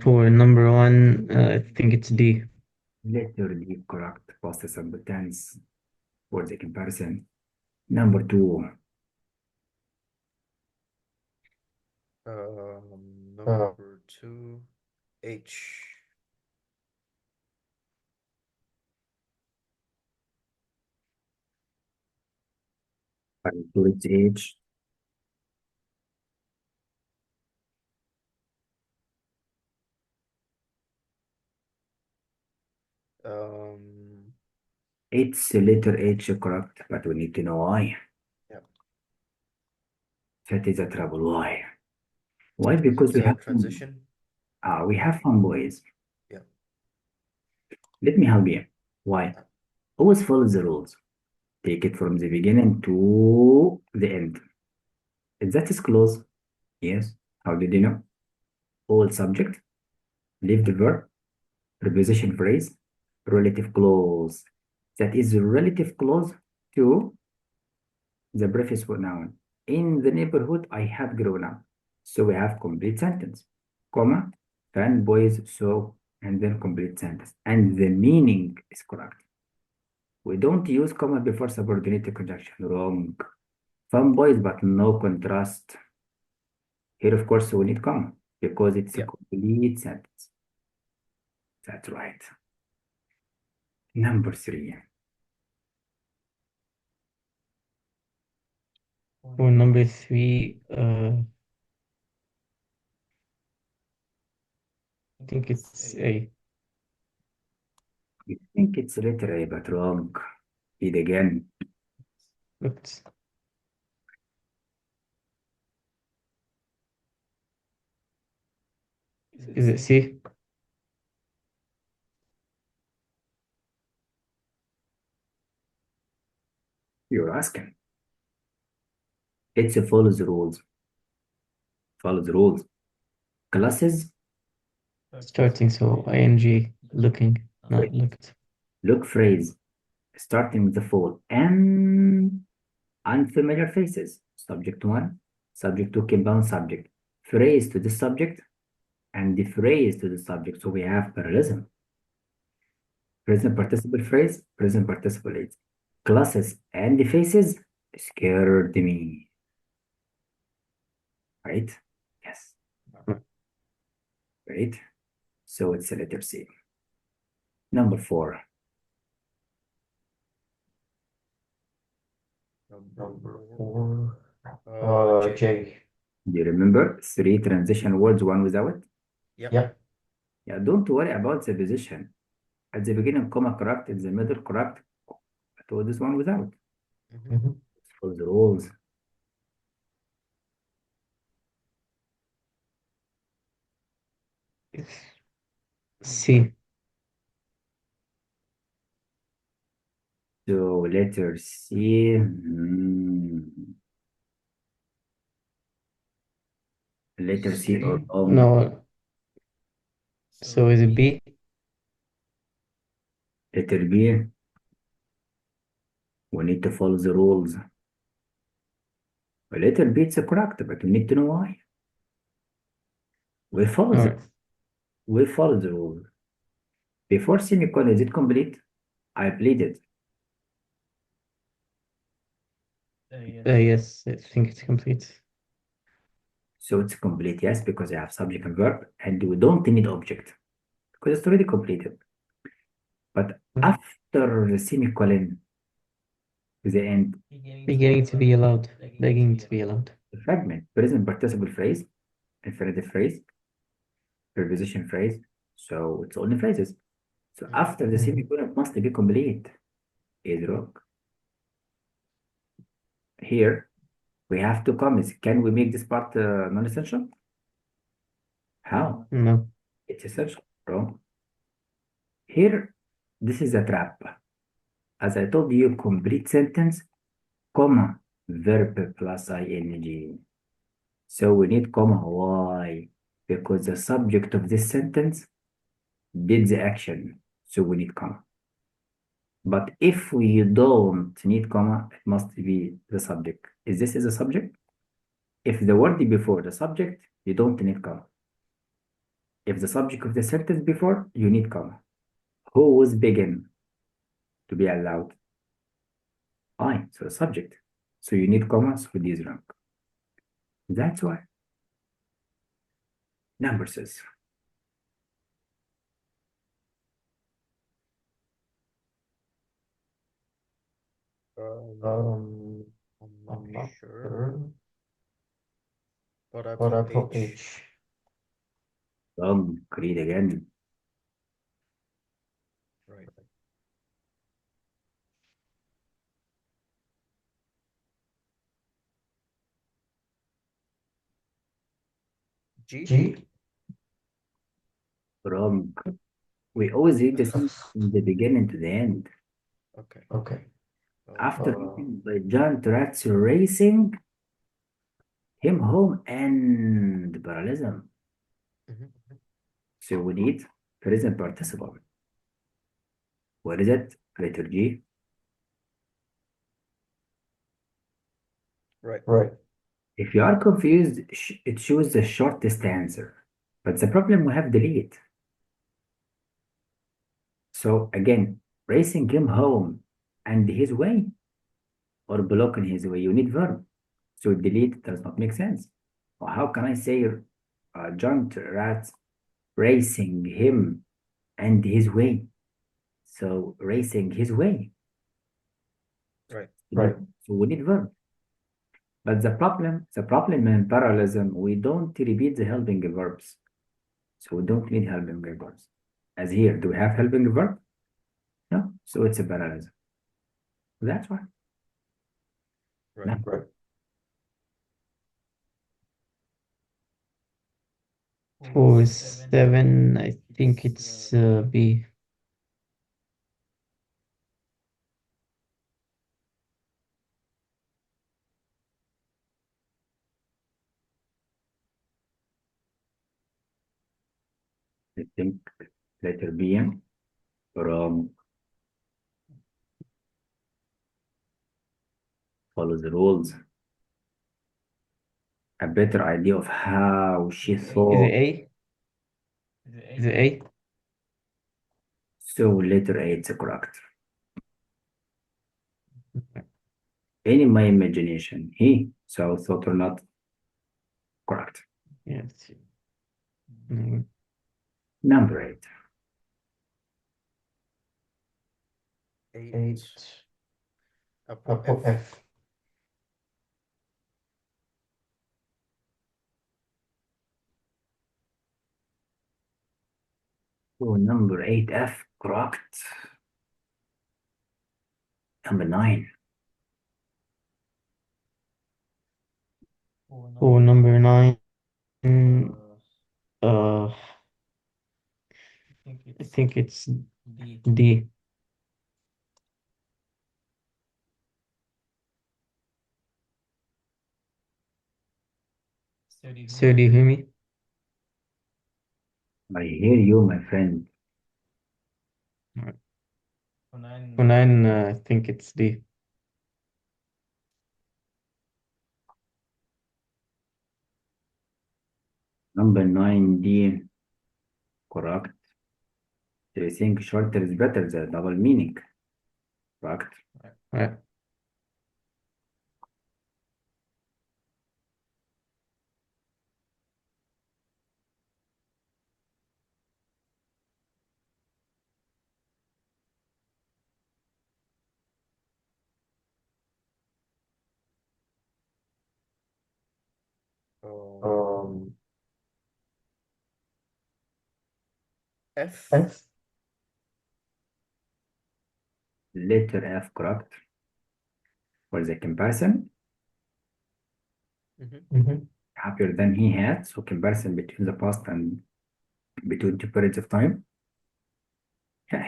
For number one, I think it's D. Letter D, correct. Past simple tense for the comparison. Number two, Number two, H. calculate age. Um, It's letter H, correct, but we need to know why. yeah. That is a trouble. Why? Why? Because It's a transition. we have fun boys. Yeah. Let me help you. Why? Always follow the rules. Take it from the beginning to the end. If that is close, yes. How did you know? All subject, leave the verb, preposition phrase, relative clause. That is relative clause to the previous noun. In the neighborhood, I have grown up. So we have complete sentence, comma, fanboys, so, and then complete sentence. And the meaning is correct. We don't use comma before subordinate conjunction. Wrong. Fanboys, but no contrast. Here, of course, we need comma because it's a Yeah. complete sentence. That's right. Number three. For number three, I think it's A. I think it's letter A, but wrong. Read again. Looked. Is it C? You're asking. It's a follows the rules. Follows the rules. Classes, Starting, so ing, looking, not looked. look phrase, starting with the full and unfamiliar faces. Subject one, subject two, compound subject. Phrase to the subject and the phrase to the subject. So we have parallelism. Present participle phrase, present participle age. Classes and the faces scared me. Right? Yes. Right? So it's a letter C. Number four. Number four, J. Do you remember three transition words, one without? Yeah. Yeah, don't worry about the position. At the beginning, comma correct, in the middle correct. To this one without. Mhm. For the rules. It's C. So letter C. Letter C or No, so is it B? letter B. We need to follow the rules. Letter B it's correct, but we need to know why. We follow All the right. we follow the rules. Before semicolon, is it complete? I pleaded. Yes, I think it's complete. So it's complete, yes, because I have subject and verb, and we don't need object because it's already completed. But after the semicolon, to the end, Beginning to be allowed. Beginning to be allowed. the fragment, present participle phrase, infinitive phrase, preposition phrase. So it's only phrases. So after the semicolon, it must be complete. Is wrong. Here, we have two comments. Can we make this part non-essential? How? No. It's essential. Wrong. Here, this is a trap. As I told you, complete sentence, comma, verb plus ing. So we need comma. Why? Because the subject of this sentence did the action. So we need comma. But if we don't need comma, it must be the subject. Is this is a subject? If the word before the subject, you don't need comma. If the subject of the sentence before, you need comma. Who was begin to be allowed? I, so the subject. So you need commas for this wrong. That's why. Number 6. I'm not sure, but I But I put put H. H. Wrong. Read again. Right. G. G. Wrong. We always read the sentence from the beginning to the end. Okay. Okay. After Uh, by John Turats racing him home and parallelism. mhm. So we need present participle. What is it? Letter G. Right. Right. If you are confused, it shows the shortest answer. But the problem we have delete. So again, racing him home and his way or blocking his way, you need verb. So delete does not make sense. Or how can I say John Rats racing him and his way? So racing his way. Right. Right. So we need verb. But the problem in parallelism, we don't repeat the helping verbs. So we don't need helping verbs. As here, do we have helping verb? No. So it's a parallelism. That's why. Right. No. Right. 4-7, I think it's B. I think letter B from follow the rules. A better idea of how she Is thought. it A? Is it A? So letter A is correct. In my imagination, he so thought or not correct. Yes. Number 8. 8. 8. I I put put F. F. So number 8 F correct. Number 9. Oh, number 9. I think it's D. So do you hear me? I hear you, my friend. For 9, I think it's D. Number 9 D correct. Do you think shorter is better? The double meaning. Correct. Right. Um, F. F. Letter F correct. For the comparison, happier than he had. So comparison between the past and between two periods of time.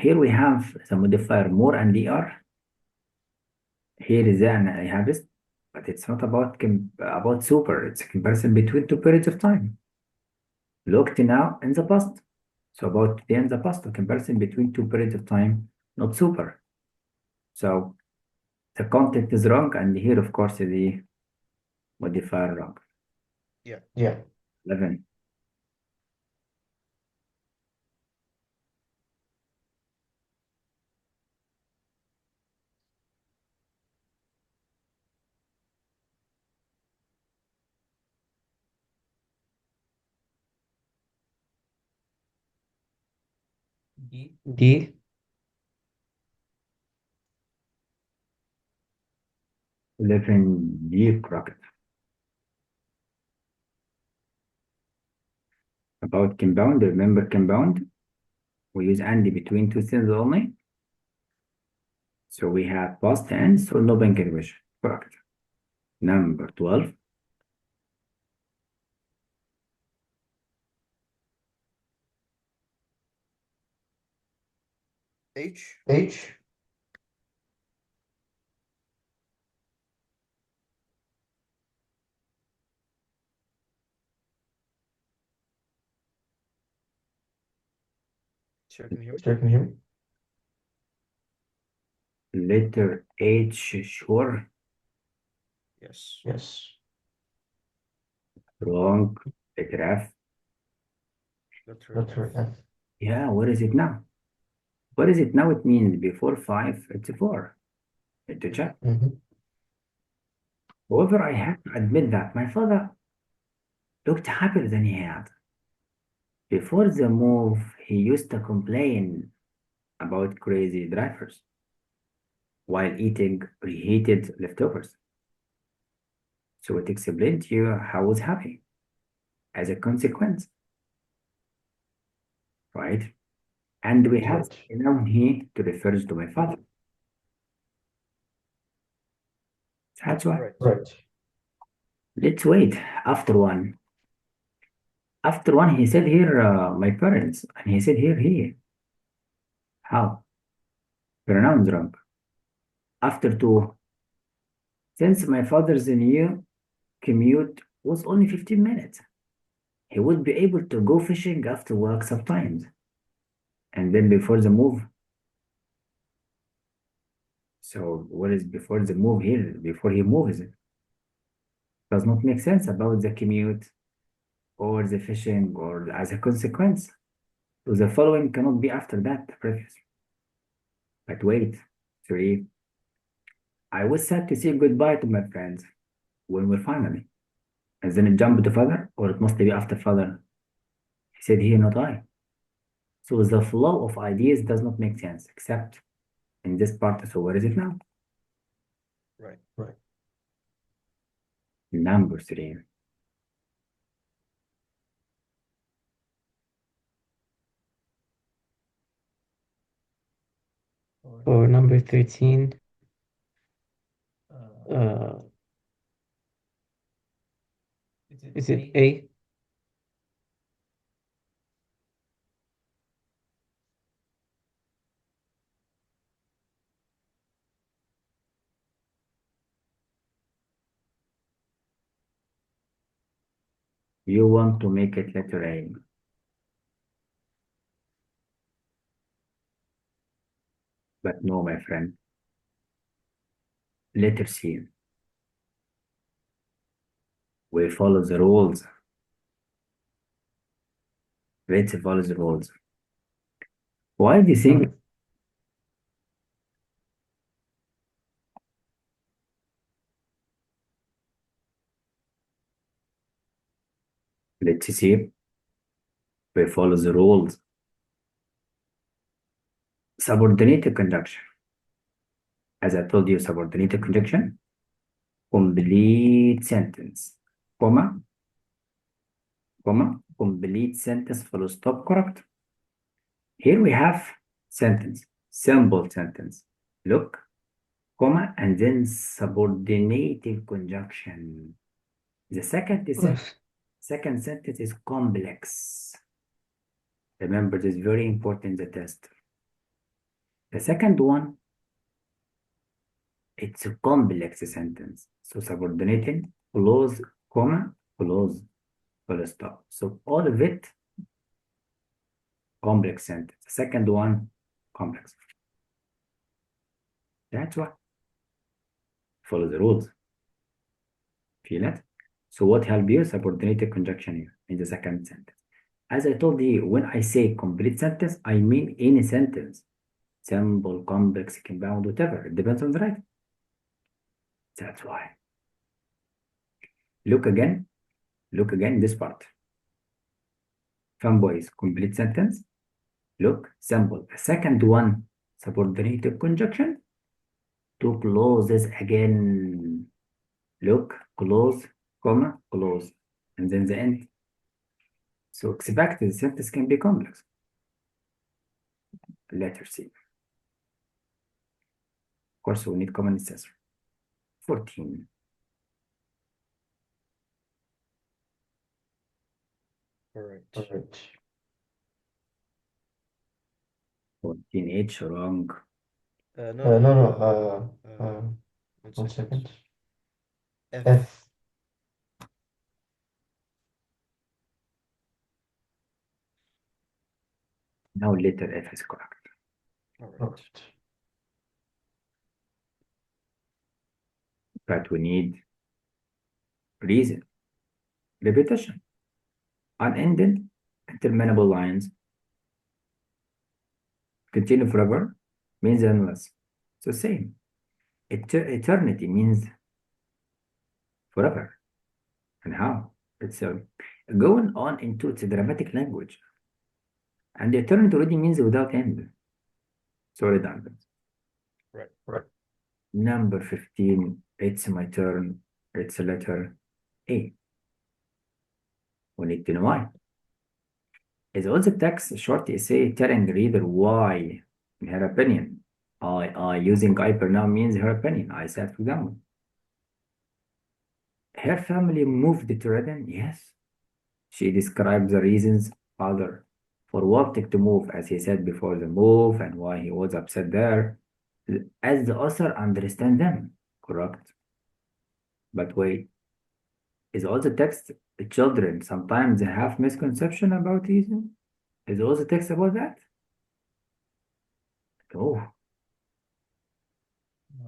Here we have the modifier more and er. Here is an I have it, but it's not about super. It's a comparison between two periods of time. Looked now in the past. So about the in the past, a comparison between two periods of time, not super. So the content is wrong, and here, of course, the modifier wrong. Yeah. Yeah. 11. D. 11D, correct. About compound, remember compound? We use and between two things only. So we have past tense, so no punctuation. Correct. Number 12. H. H. Sure, can you hear me? Sure, can you hear me? Letter H, sure. Yes. Yes. Wrong. Letter F. Letter Letter F. F. Yeah, what is it now? What is it now? It means before 5, it's 4. To check. Mhm. However, I have to admit that my father looked happier than he had. Before the move, he used to complain about crazy drivers while eating reheated leftovers. So it explained to you how I was happy as a consequence, right? And we have Right. a noun here to refer to my father. That's why. Right. Right. Let's wait after one. After one, he said here, my parents, and he said here, he. How? Pronouns wrong. After two, since my father's new commute was only 15 minutes, he would be able to go fishing after work sometimes. And then before the move. So what is before the move here? Before he moves, it does not make sense about the commute or the fishing or as a consequence. So the following cannot be after that, the previous. But wait, 3. I was sad to say goodbye to my friends when we're finally. And then it jumped to father, or it must be after father. He said here, not I. So the flow of ideas does not make sense, except in this part. So where is it now? Right. Right. Number 3. For number 13, uh, is it A? You want to make it letter A. But no, my friend. Letter C. We follow the rules. Let's follow the rules. Why do you think? Let's see. We follow the rules. Subordinated conjunction. As I told you, subordinated conjunction. Complete sentence. Comma. Comma. Complete sentence. Full stop. Correct. Here we have sentence. Simple sentence. Look. Comma. And then subordinated conjunction. The second sentence is complex. Remember, this is very important in the test. The second one, it's a complex sentence. So subordinating, close, comma, close, full stop. So all of it, complex sentence. The second one, complex. That's why. Follow the rules. Feel it? So what help you? Subordinated conjunction here in the second sentence. As I told you, when I say complete sentence, I mean any sentence. Simple, complex, compound, whatever. It depends on the writing. That's why. Look again this part. Fanboys, complete sentence. Look, simple. The second one, subordinated conjunction. Two clauses again. Look, close, comma, close. And then the end. So expect the sentence can be complex. Letter C. Of course, we need common ancestor. 14. Correct. Correct. 14H wrong. No, No, no, no. one One second. second. F. F. Now letter F is correct. All right. Correct. But we need reason. Repetition. Unended, interminable lines. Continue forever means endless. So same. Eternity means forever. And how? It's going on into its dramatic language. And eternity already means without end. So redundant. Right. Right. Number 15, it's my turn. It's a letter A. We need to know why. Is all the text a short essay telling the reader why, in her opinion? Using I pronoun means her opinion. I said, for example. Her family moved to Redden? Yes. She describes the reasons father for wanting to move, as he said before the move, and why he was upset there, as the author understands them. Correct. But wait, is all the text children sometimes have misconception about reason? Is all the text about that? Oh,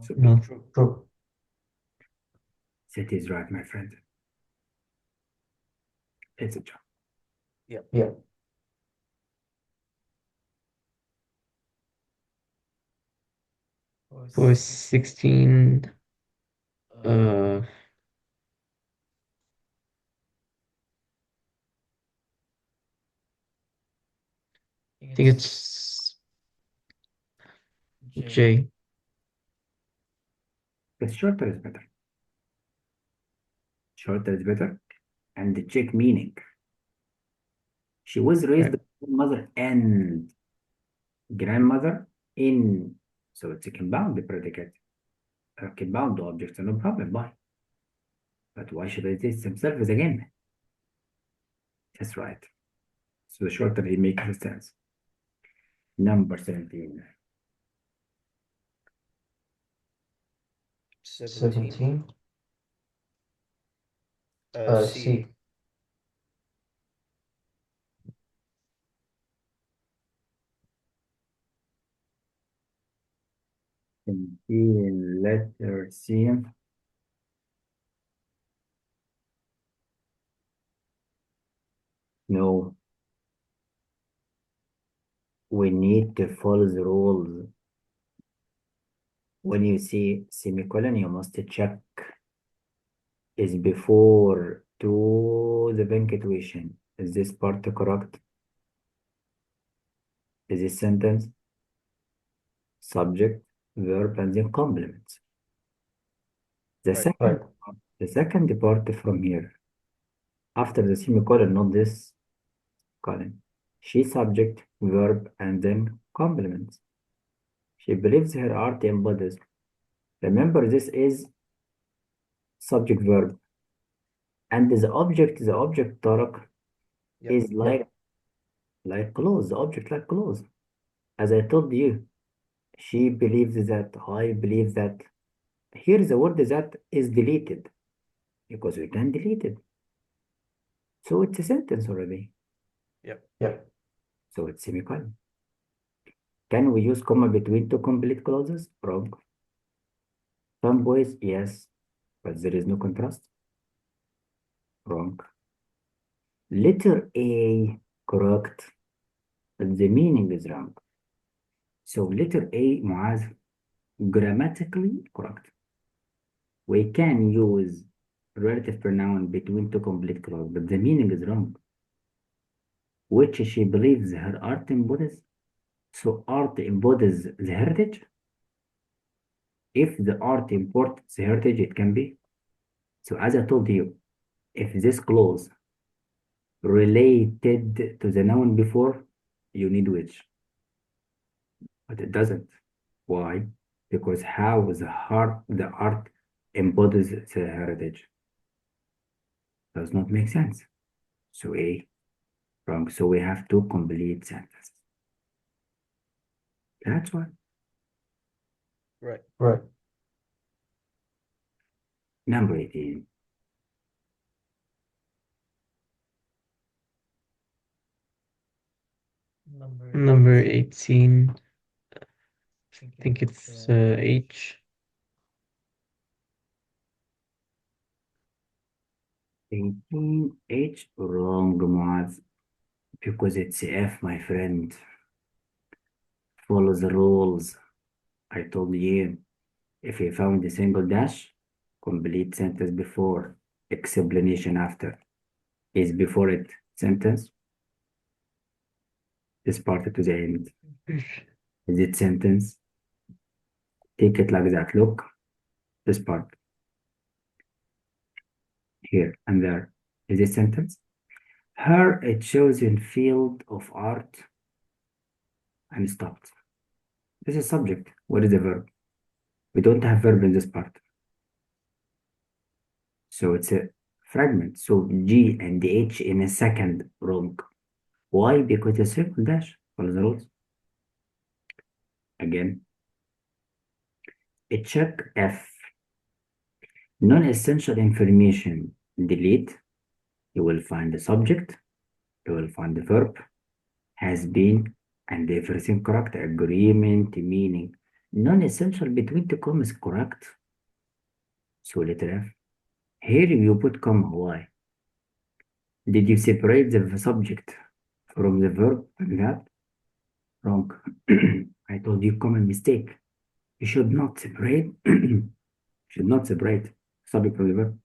so No. True. True. that is right, my friend. It's a job. Yeah. For 16, uh, I think it's J. But shorter is better. Shorter is better. And the check meaning. She was raised by her mother and grandmother in, so it's a compound predicate. A compound object, no problem. Why? But why should I taste themselves again? That's right. So the shorter he makes sense. Number 17. 17. C. C. In letter C. No. We need to follow the rules. When you see semicolon, you must check is before to the punctuation. Is this part correct? Is this sentence subject, verb, and then complements? The Right. second part from here, after the semicolon, not this column. She subject, verb, and then complements. She believes her art embodies. Remember, this is subject verb. And the object Tarek, Yep. is like clothes, the object like clothes. As I told you, she believes that, I believe that. Here the word that is deleted because we can delete it. So it's a sentence already. Yep. So it's semicolon. Can we use comma between two complete clauses? Wrong. Some boys, yes, but there is no contrast. Wrong. Letter A, correct, but the meaning is wrong. So letter A, Muaz, grammatically correct. We can use relative pronoun between two complete clauses, but the meaning is wrong. Which she believes her art embodies. So art embodies the heritage. If the art imports the heritage, it can be. So as I told you, if this clause related to the noun before, you need which. But it doesn't. Why? Because how the art embodies the heritage does not make sense. So A, wrong. So we have two complete sentences. That's why. Right. Right. Number 18. Number 18. I think it's H. 18 H, wrong, Muaz. Because it's F, my friend. Follow the rules. I told you, if you found a single dash, complete sentence before, explanation after. Is before it sentence? This part to the end. Is it sentence? Take it like that. Look, this part. Here and there. Is it sentence? Her a chosen field of art and stopped. This is subject. What is the verb? We don't have verb in this part. So it's a fragment. So G and the H in a second, wrong. Why? Because a circle dash. Follow the rules. Again. A check F. Non-essential information. Delete. You will find the subject. You will find the verb. Has been and everything correct. Agreement, meaning. Non-essential between the commas correct. So letter F. Here you put comma. Why? Did you separate the subject from the verb like that? Wrong. I told you common mistake. You should not separate. Should not separate subject from the verb.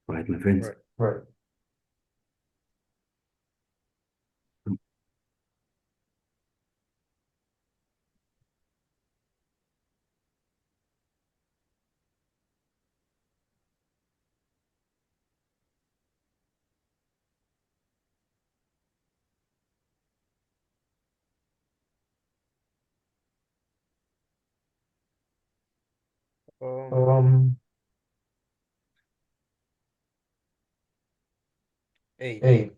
Right, my friends. Right. Um, A. A.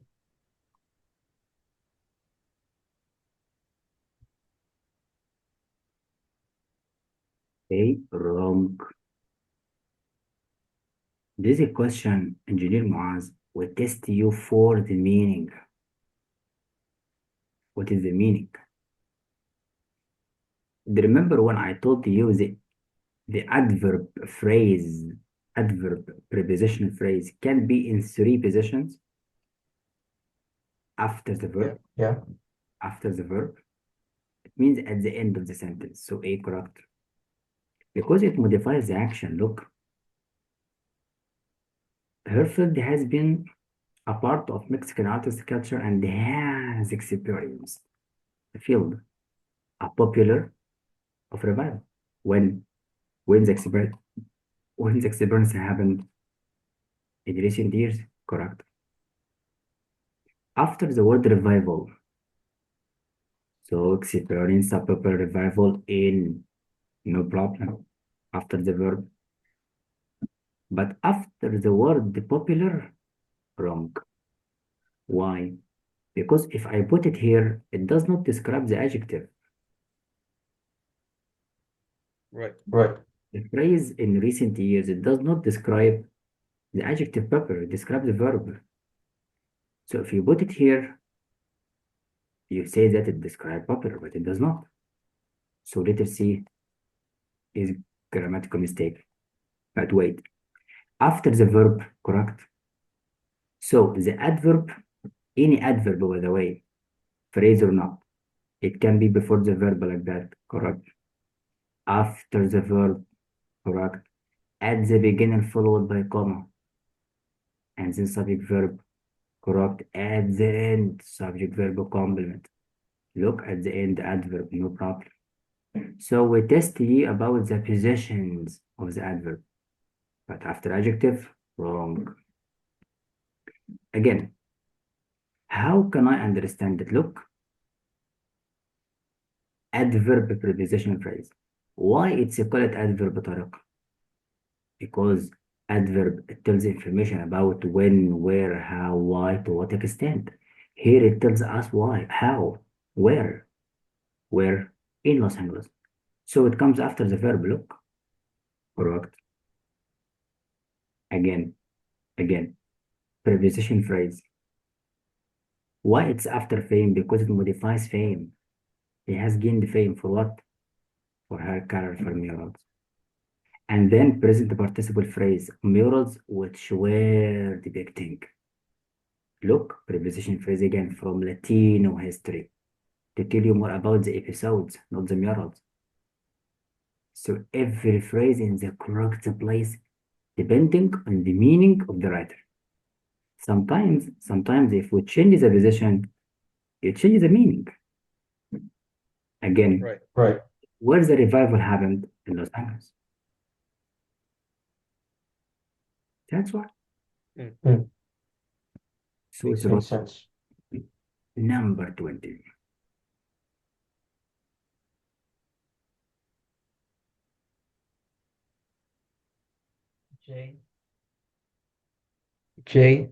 A, wrong. This is a question, Engineer Muaz, will test you for the meaning. What is the meaning? Remember when I told you the adverb phrase, adverb prepositional phrase can be in three positions after the verb. Yeah. After the verb, it means at the end of the sentence. So A, correct. Because it modifies the action. Look, Herfield has been a part of Mexican artist culture and has experienced the field, a popular of revival. When the experience happened in recent years, correct. After the word revival, so experience a popular revival in, no problem, after the verb. But after the word popular, wrong. Why? Because if I put it here, it does not describe the adjective. Right. The phrase in recent years, it does not describe the adjective popular, it describes the verb. So if you put it here, you say that it describes popular, but it does not. So letter C is grammatical mistake. But wait, after the verb, correct? So the adverb, any adverb, by the way, phrase or not, it can be before the verb like that, correct? After the verb, correct? At the beginning followed by comma, and then subject verb, Correct. At the end, subject verb complement. Look at the end adverb, no problem. So we test you about the positions of the adverb, but after adjective, wrong. Again, how can I understand it? Look, adverb preposition phrase. Why it's called adverb طارق? Because adverb it tells information about when, where, how, why, to what extent. Here it tells us why, how, where in Los Angeles. So it comes after the verb. Look, correct. Again, preposition phrase. Why it's after fame? Because it modifies fame. He has gained fame for what? For her colorful murals. And then present participle phrase, murals which were depicting. Look, preposition phrase again from Latino history to tell you more about the episodes, not the murals. So every phrase in the correct place depending on the meaning of the writer. Sometimes if we change the position, it changes the meaning. Again, Right. where the revival happened in Los Angeles. That's why. Mm. So it's Makes wrong. sense. Number 20. J. J.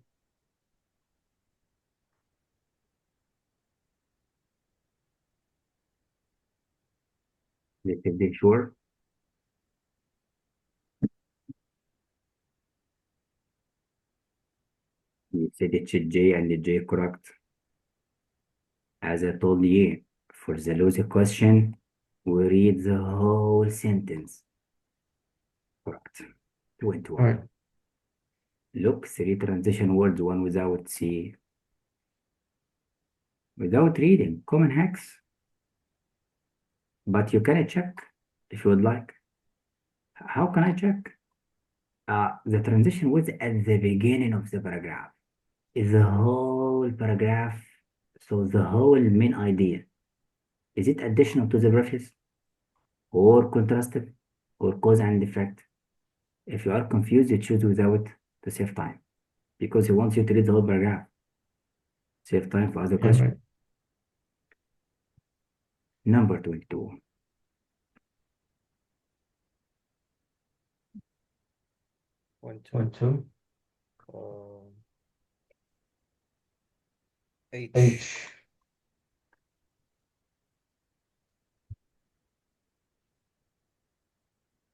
Let's be sure. You said it's J and the J correct. As I told you, for the loser question, we read the whole sentence. Correct. 21. Right. Look, 3 transition words, one without C. Without reading, common hacks. But you can check if you would like. How can I check? The transition words at the beginning of the paragraph. Is the whole paragraph, so the whole main idea. Is it additional to the preface? Or contrastive? Or cause and effect? If you are confused, you choose without to save time. Because he wants you to read the whole paragraph. Save time for other Yeah, questions. right. Number 22. One, two. 1, 2. H. H.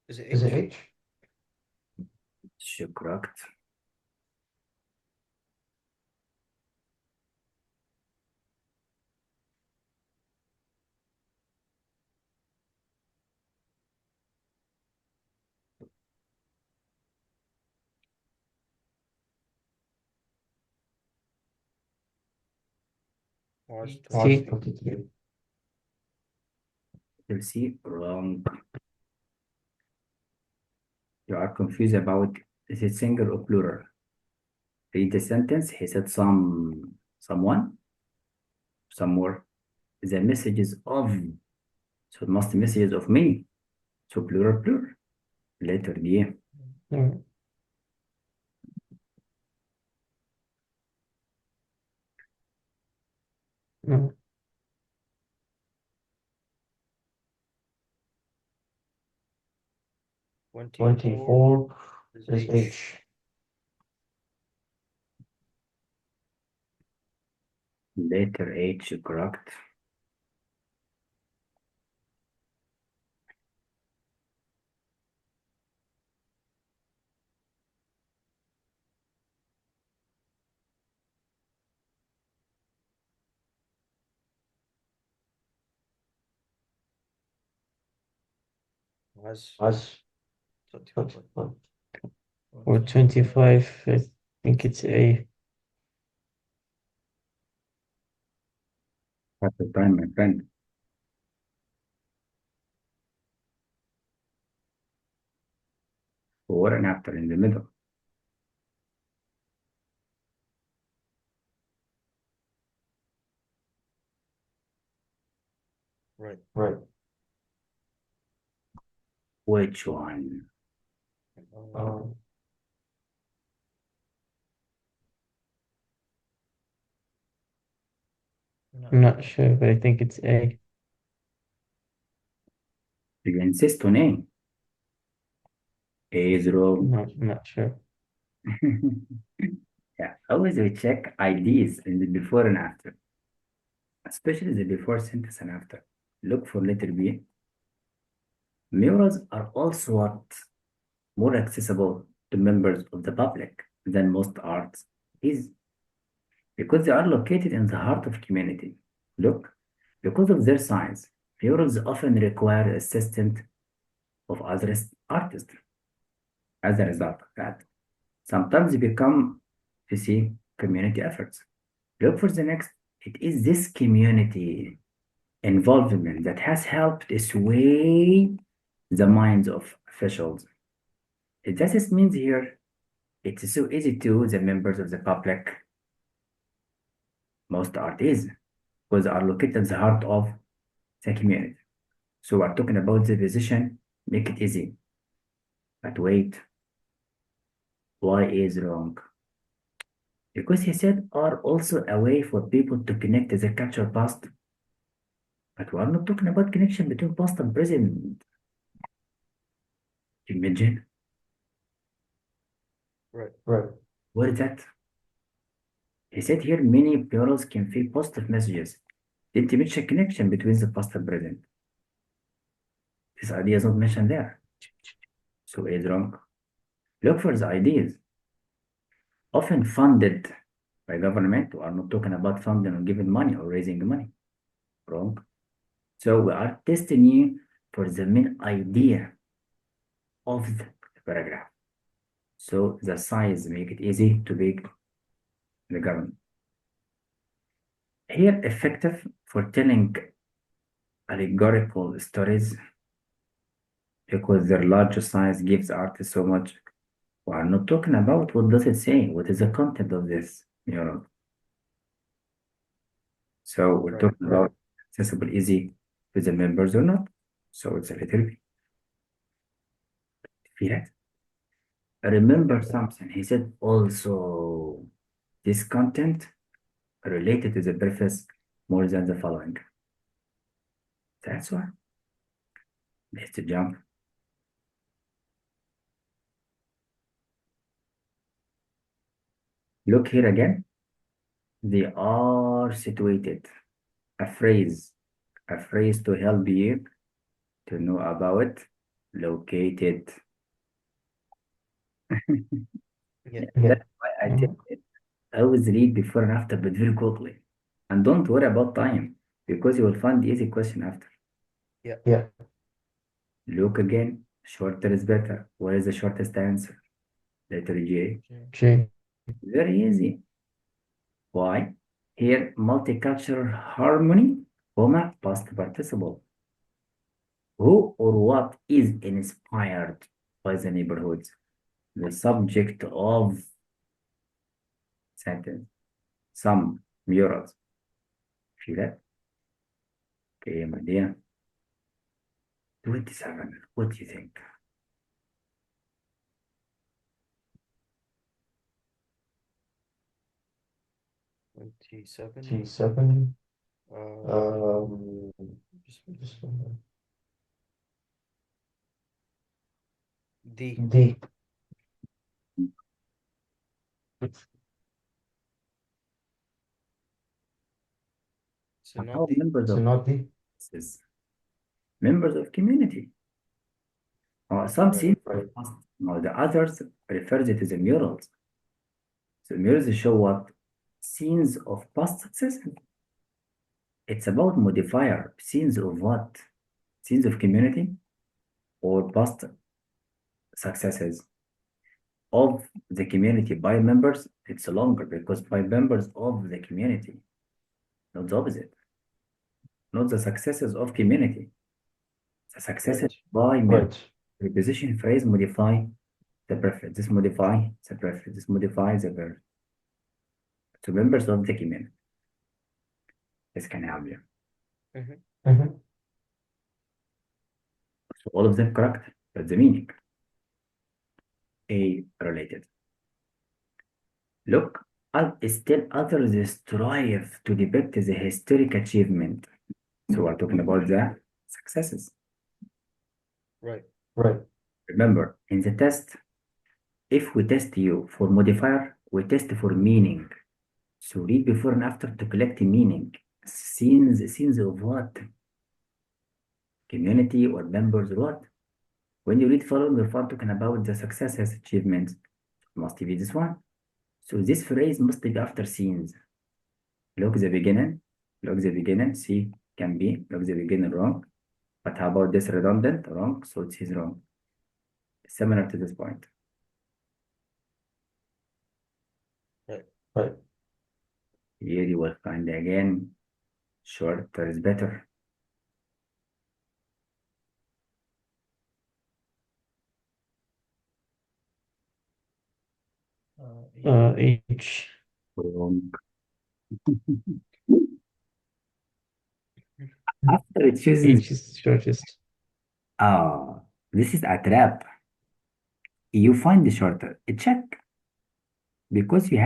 Is it H? Is it H? Correct. March C. 23. 23. C. Wrong. You are confused about is it single or plural? Read the sentence. He said someone, somewhere. The messages of, so it must be messages of me. So plural. Letter D. Right. No. 24 is is H. H. Letter H. Correct. Was As 25. 25. Or 25, I think it's A. At the time, my friend. Before and after in the middle. Right. Right. Which one? Um, I'm not sure, but I think it's A. You insist on A. A is wrong. I'm not sure. Yeah, always we check IDs in the before and after, especially the before sentence and after. Look for letter B. Murals are also what more accessible to members of the public than most art is because they are located in the heart of community. Look, because of their size, murals often require assistance of other artists. As a result of that, sometimes they become, you see, community efforts. Look for the next. It is this community involvement that has helped sway the minds of officials. It just means here it's so easy to the members of the public. Most art is because they are located at the heart of the community. So we're talking about the position, make it easy. But wait, why is wrong? Because he said are also a way for people to connect to the culture past. But we're not talking about connection between past and present. Imagine. Right. Right. What is that? He said here many murals can feel positive messages. Didn't mention connection between the past and present. This idea is not mentioned there. So it's wrong. Look for the ideas. Often funded by government. We are not talking about funding or giving money or raising money. Wrong. So we are testing you for the main idea of the paragraph. So the size make it easy to big the government. Here effective for telling allegorical stories because their larger size gives artists so much. We are not talking about what does it say, what is the content of this mural. So we're Right, talking about accessible, easy to the members or not. So it's a letter B. Yes. Remember something. He said also this content related to the preface more than the following. That's why. Let's jump. Look here again. They are situated. A phrase to help you to know about located. Yeah. That's why I tell you, always read before and after, but very quickly. And don't worry about time because you will find the easy question after. Yeah. Look again, shorter is better. What is the shortest answer? Letter J. J. Very easy. Why? Here, multicultural harmony, comma, past participle. Who or what is inspired by the neighborhoods? The subject of sentence. Some murals. See that? Okay, my dear. 27. What do you think? T7. T7. Just D. D. So How not D. members So of not D. members of community. Or some Right. scenes of past, or the others refers it to the murals. So murals show what? Scenes of past success. It's about modifier. Scenes of what? Scenes of community or past successes of the community by members. It's longer because by members of the community, not the opposite. Not the successes of community. The successes by members. Right. Preposition phrase modify the prefix. This modify the prefix. This modifies the verb. So members of the community. This can help you. Mhm. Mhm. So all of them correct. That's the meaning. A related. Look, still others strive to depict the historic achievement. So we're talking about the successes. Right. Right. Remember, in the test, if we test you for modifier, we test for meaning. So read before and after to collect meaning. Scenes of what? Community or members what? When you read following the font talking about the successes, achievements, must be this one. So this phrase must be after scenes. Look the beginning, C can be, look the beginning wrong. But how about this redundant? Wrong, so it is wrong. Similar to this point. Right. Here you will find again, shorter is better. H. Wrong. After it chooses, H is shortest. this is a trap. You find the shorter, check. Because you have